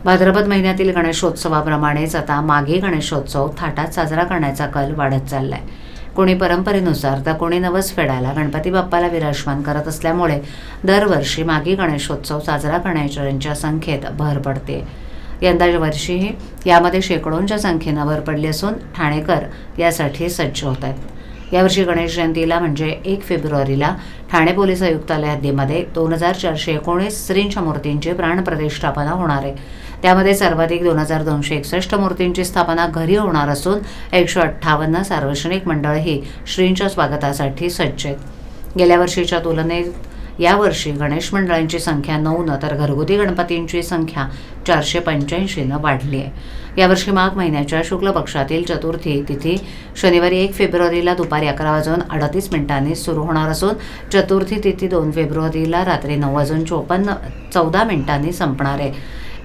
भाद्रपद महिन्यातील गणेशोत्सवाप्रमाणेच आता माघी गणेशोत्सव थाटात साजरा करण्याचा कल वाढत चाललाय. कोणी परंपरेनुसार तर कोणी नवस फेडायला गणपती बाप्पाला विराजमान करत असल्यामुळे दरवर्षी माघी गणेशोत्सव साजरा करण्याच्या संख्येत भर पडते. यंदाच्या वर्षीही यामध्ये शेकडोंच्या संख्येनं भर पडली असून ठाणेकर यासाठी सज्ज होत आहेत. यावर्षी गणेश जयंतीला म्हणजे 1 फेब्रुवारीला ठाणे पोलीस आयुक्तालय हद्दीमध्ये 2419 श्रींच्या मूर्तींची प्राणप्रतिष्ठापना होणार आहे. त्यामध्ये सर्वाधिक 2261 मूर्तींची स्थापना घरी होणार असून 158 सार्वजनिक मंडळही श्रींच्या स्वागतासाठी सज्ज आहेत. गेल्या वर्षीच्या तुलनेत यावर्षी गणेश मंडळांची संख्या 9 तर घरगुती गणपतींची संख्या 485 वाढली आहे. यावर्षी माघ महिन्याच्या शुक्ल पक्षातील चतुर्थी तिथी शनिवारी 1 फेब्रुवारीला दुपारी 11:38 सुरू होणार असून चतुर्थी तिथी 2 फेब्रुवारीला रात्री 9:14 संपणार आहे.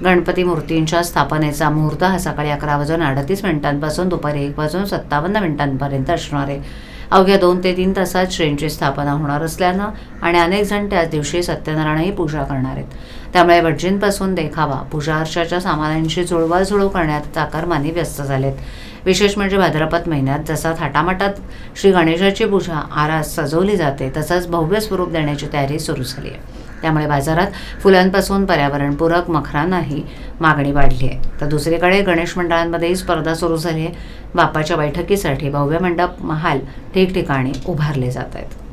गणपती मूर्तींच्या स्थापनेचा मुहूर्त हा सकाळी 11:38 पासून दुपारी 1:57 असणार आहे. अवघ्या 2 ते 3 तासात श्रींची स्थापना होणार असल्यानं आणि अनेक जण त्याच दिवशी सत्यनारायणही पूजा करणार आहेत. त्यामुळे भटजींपासून देखावा, पूजा अर्चाच्या सामानांची जुळवाजुळव करण्यात चाकरमानी व्यस्त झालेत. विशेष म्हणजे भाद्रपद महिन्यात जसा थाटामाटात श्री गणेशाची पूजा आरास सजवली जाते तसंच भव्य स्वरूप देण्याची तयारी सुरू झाली आहे. त्यामुळे बाजारात फुलांपासून पर्यावरणपूरक मखरांनाही मागणी वाढली आहे. तर दुसरीकडे गणेश मंडळांमध्येही स्पर्धा सुरू झाली आहे. बाप्पाच्या बैठकीसाठी भव्य मंडप महाल ठिकठिकाणी उभारले जात आहेत.